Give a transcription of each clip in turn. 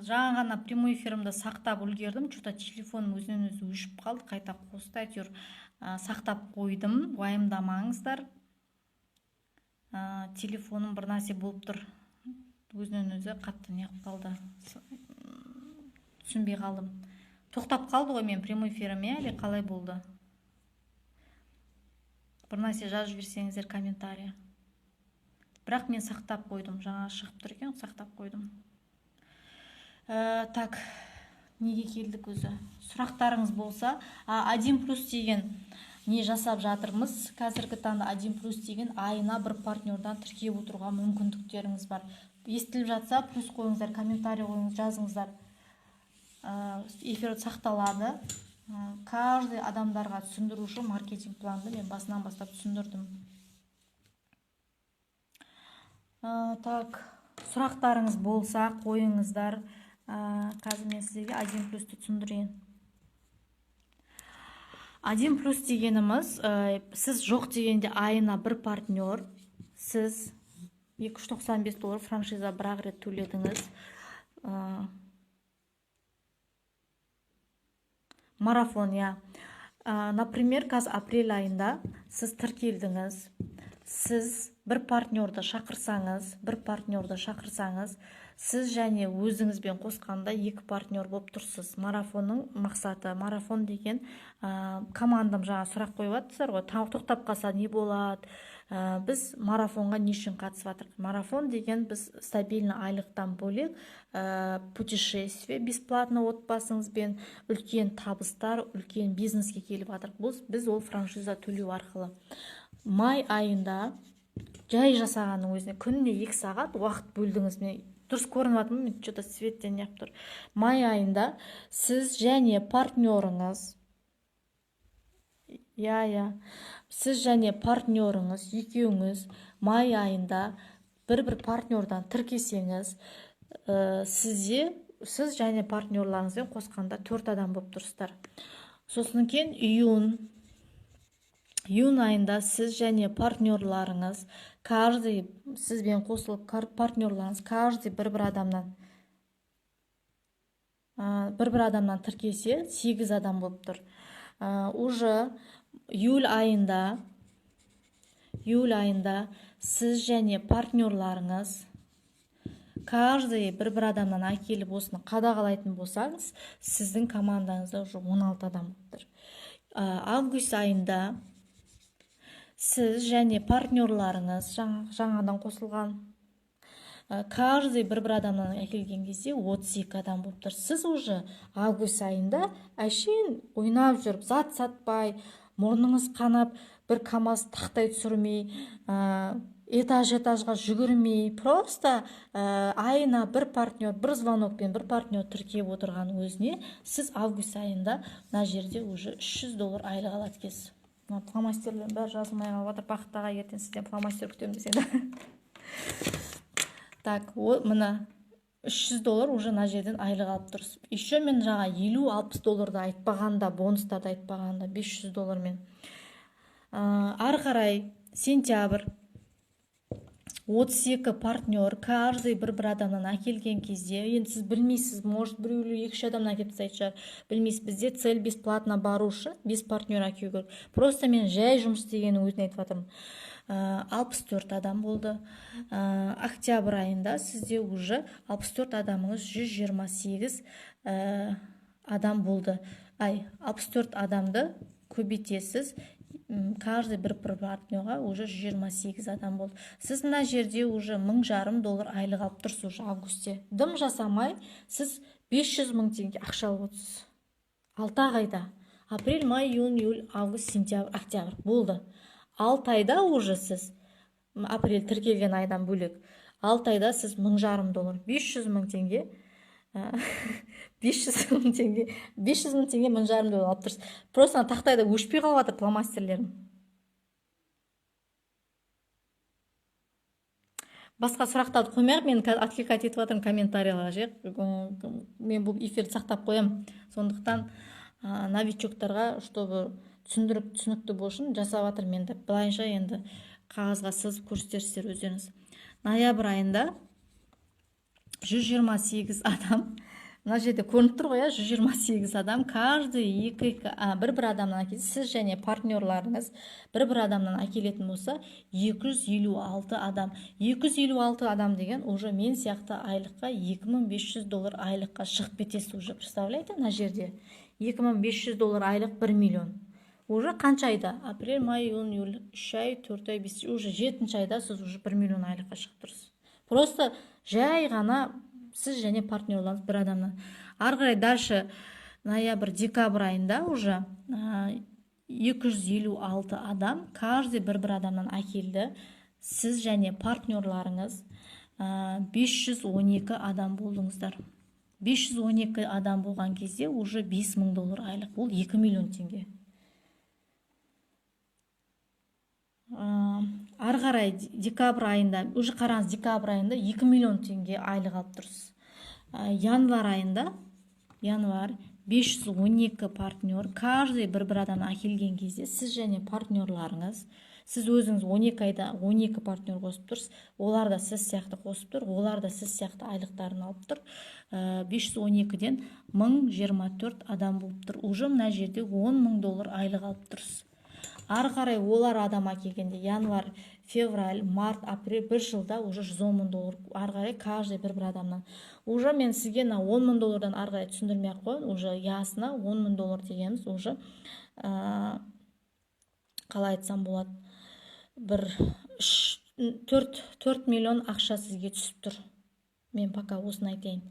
жаңа ғана прямой эфирімді сақтап үлгердім. Что-то телефоным өзінен өзі өшіп қалды. Қайта қосты. Әйтеуір сақтап қойдым. Уайымдамаңыздар. Телефоным бір нәрсе болып тұр. Өзінен өзі қатты неғып қалды. Түсінбей қалдым. Тоқтап қалды ғой мен прямой эфиріме, әлі қалай болды? Бір нәрсе жазып жіберсеңіздер комментария. Бірақ мен сақтап қойдым. Жаңа шығып тұр екен, сақтап қойдым. Так, неге келдік өзі? Сұрақтарыңыз болса, 1+ деген не жасап жатырмыз. Қазіргі таңда 1+ деген айына бір партнердан тіркеп отыруға мүмкіндіктеріңіз бар. Естіліп жатса, плюс қойыңыздар, комментарий қойыңыз, жазыңыздар. Эфир сақталады. Каждый адамдарға түсіндіруші маркетинг планды мен басынан бастап түсіндірдім. Так, сұрақтарыңыз болса қойыңыздар. Қазір мен сіздерге 1+ті түсіндірейін. 1+ дегеніміз, сіз жоқ дегенде айына бір партнер, сіз $295 франшиза бір рет төледіңіз. Марафон, я. Например, қазір апрель айында сіз тіркелдіңіз. Сіз бір партнерді шақырсаңыз, сіз және өзіңізбен қосқанда 2 партнер болып тұрсыз. Марафонның мақсаты. Марафон деген командам жаңа сұрақ қойып жатсыздар ғой. Тоқтап қалса не болады? Біз марафонға не үшін қатысып жатырмыз? Марафон деген біз стабильный айлықтан бөлек путешествие бесплатно отбасыңызбен, үлкен табыстар, үлкен бизнеске келіп жатырмыз. Біз ол франшиза төлеу арқылы. Май айында жай жасағанның өзіне күніне 2 сағат уақыт бөлдіңіз. Мен дұрыс көрініп жатырмын, мен что-то светтен неғып тұр. Май айында сіз және партнеріңіз, сіз және партнеріңіз екеуіңіз май айында бір партнердан тіркесеңіз, сіз және партнерларыңызбен қосқанда 4 адам болып тұрсыздар. Сосын кен июнь айында сіз және партнерларыңыз, сізбен қосылып партнерларыңыз, каждый бір адамнан тіркесе 8 адам болып тұр. Уже июль айында сіз және партнерларыңыз, каждый бір адамнан әкеліп осыны қадағалайтын болсаңыз, сіздің командаңызда уже 16 адам болып тұр. Август айында сіз және партнерларыңыз жаңадан қосылған, каждый бір адамнан әкелген кезде 32 адам болып тұр. Сіз уже август айында әшейін ойнап жүріп, зат сатпай, мұрныңыз қанап, бір КамАЗ тақтай түсірмей, этажға жүгірмей, просто айына бір партнер, бір звонокпен бір партнер тіркеп отырған өзіне, сіз август айында мына жерде уже $300 айлық алады екенсіз. Фломастерлерін бәрі жазылмай қалып жатыр. Бақыттаға ертең сізден фломастер күтемін десең. Так, мына $300 уже мына жерден айлық алып тұрсыз. Еще мен жаңа $50-60 айтпағанда, бонустарды айтпағанда, $500 мен. Ары қарай сентябрь 32 партнер, каждый бір адамнан әкелген кезде, енді сіз білмейсіз, может біреулі 2-3 адамнан әкеліп тастайтын шығар, білмейсіз, бізде цель бесплатно барушы, без партнер әкелу керек. Просто мен жай жұмыс істегеннің өзін айтып жатырмын. 64 адам болды. Октябрь айында сізде уже 64 адамыңыз 128 адам болды. 64 адамды көбейтесіз, каждый бір партнерға уже 128 адам болды. Сіз мына жерде уже $1,500 айлық алып тұрсыз уже августте. Дым жасамай, сіз 500 000 теңге ақша алып отырсыз. 6 айда. Апрель, май, июнь, июль, август, сентябрь, октябрь болды. 6 айда уже сіз, апрель тіркелген айдан бөлек, 6 айда сіз $1,500, 500 000 теңге, 500 000 теңге, $1,500 алып тұрсыз. Просто тақтайда өшпей қалып жатыр фломастерлерім. Басқа сұрақтарды қоймайық, мен откликать етіп жатырмын комментарияларға. Мен бұл эфирді сақтап қоям. Сондықтан новичоктарға, чтобы түсінікті болсын, жасап жатыр менді. Былайынша енді қағазға сызып көрсетерсіздер өздеріңіз. Ноябрь айында 128 адам, мына жерде көрініп тұр ғой, 128 адам, каждый бір адамнан әкеледі. Сіз және партнерларыңыз бір адамнан әкелетін болса, 256 адам. 256 адам деген уже мен сияқты айлыққа $2500 айлыққа шығып кетесіз уже. Представляете, мына жерде $2500 айлық 1 миллион. Уже қанша айда? Апрель, май, июнь, июль, 3 ай, 4 ай, 5 ай, уже 7 айда сіз уже 1 миллион айлыққа шығып тұрсыз. Просто жай ғана сіз және партнерларыңыз бір адамнан. Ары қарай дальше ноябрь, декабрь айында уже 256 адам, каждый бір адамнан әкелді. Сіз және партнерларыңыз 512 адам болдыңыздар. 512 адам болған кезде уже $5000 айлық, бұл 2 миллион теңге. Ары қарай декабрь айында, уже қараңыз, декабрь айында 2 миллион теңге айлық алып тұрсыз. Январь айында, 512 партнер, каждый бір адамнан әкелген кезде сіз және партнерларыңыз, сіз өзіңіз 12 айда 12 партнер қосып тұрсыз, олар да сіз сияқты қосып тұр, олар да сіз сияқты айлықтарын алып тұр. 512-ден 1024 адам болып тұр. Уже мына жерде $10,000 айлық алып тұрсыз. Ары қарай олар адам әкелгенде январь, февраль, март, апрель, бір жылда уже $110,000. Ары қарай каждый бір адамнан. Уже мен сізге $10,000-дан ары қарай түсіндірмей ақ қояйын. Уже ясына $10,000 дегеніміз уже қалай айтсам болады, бір 4 миллион ақша сізге түсіп тұр. Мен пока осыны айтайын.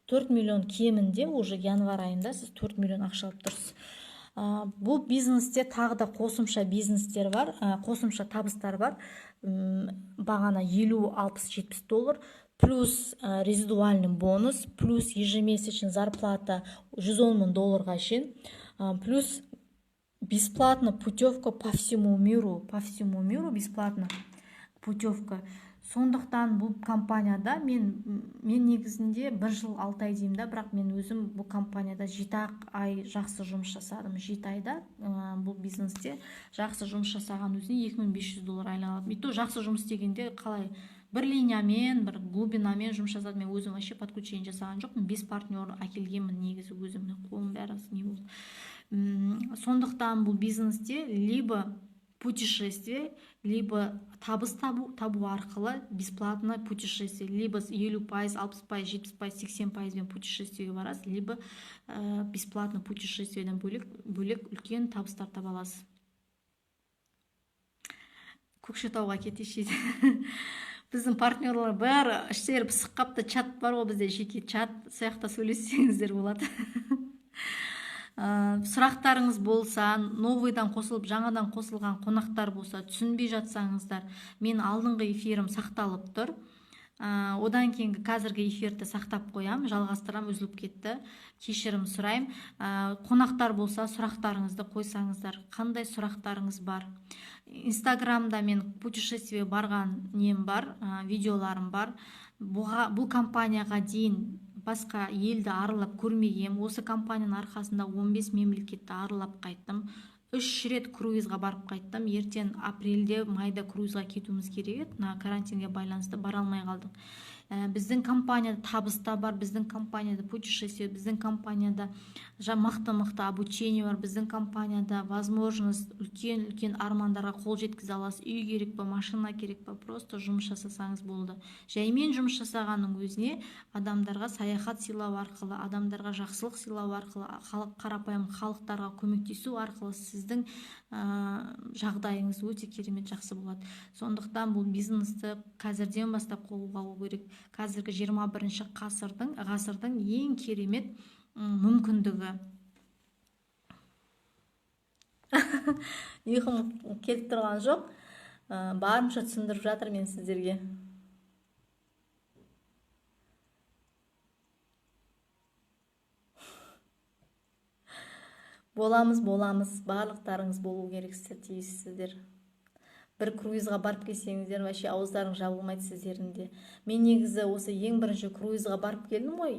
4 миллион кемінде уже январь айында сіз 4 миллион ақша алып тұрсыз. Бұл бизнесте тағы да қосымша бизнестер бар, қосымша табыстар бар. Бағана $50, $60, $70, плюс резидуальный бонус, плюс ежемесячная зарплата $110,000 шейін, плюс бесплатно путевка по всему миру, бесплатно путевка. Сондықтан бұл компанияда мен негізінде 1 жыл 6 ай деймін да, бірақ мен өзім бұл компанияда 7 ай жақсы жұмыс жасадым. 7 айда бұл бизнесте жақсы жұмыс жасаған өзіне $2500 айлық алып. И то жақсы жұмыс дегенде қалай? Бір линиямен, бір глубинамен жұмыс жасадым. Мен өзім вообще подключение жасаған жоқпын. 5 партнер әкелгенмін негізі өзімнің қолым бәрі не болды. Сондықтан бұл бизнесте либо путешествие, либо табыс табу арқылы бесплатно путешествие, либо 50%, 60%, 70%, 80% путешествиеге барасыз, либо бесплатно путешествиеден бөлек үлкен табыстар таба аласыз. Көкшетауға кетеші. Біздің партнерлар бәрі іштері пысық қапты, чат бар ғой бізде, жеке чат, сояқта сөйлессеңіздер болады. Сұрақтарыңыз болса, новыйдан қосылып, жаңадан қосылған қонақтар болса, түсінбей жатсаңыздар, мен алдыңғы эфирім сақталып тұр. Одан кейінгі қазіргі эфирді сақтап қоям, жалғастырам, үзіліп кетті. Кешірім сұрайым. Қонақтар болса, сұрақтарыңызды қойсаңыздар, қандай сұрақтарыңыз бар? Инстаграмда мен путешествие барған нем бар, видеоларым бар. Бұл компанияға дейін басқа елді аралап көрмегем. Осы компанияның арқасында 15 мемлекетті аралап қайттым. 3 рет круизға барып қайттым. Ертең апрельде, майда круизға кетуіміз керек еді. Карантинге байланысты бара алмай қалдық. Біздің компанияда табыста бар, біздің компанияда путешествие, біздің компанияда мықты обучение бар, біздің компанияда возможность үлкен армандарға қол жеткізе аласыз. Үй керек па, машина керек па, просто жұмыс жасасаңыз болды. Жаймен жұмыс жасағанның өзіне адамдарға саяхат сыйлау арқылы, адамдарға жақсылық сыйлау арқылы, қарапайым халықтарға көмектесу арқылы сіздің жағдайыңыз өте керемет жақсы болады. Сондықтан бұл бизнесті қазірден бастап қолға алу керек. Қазіргі 21 ғасырдың ең керемет мүмкіндігі. Ұйқым келіп тұрған жоқ. Барынша түсіндіріп жатыр мен сіздерге. Боламыз, барлықтарыңыз болу керексіздер, тиіссіздер. Бір круизға барып келсеңіздер, вообще ауыздарың жабылмайды сіздердің де. Мен негізі осы ең бірінші круизға барып келдім ғой.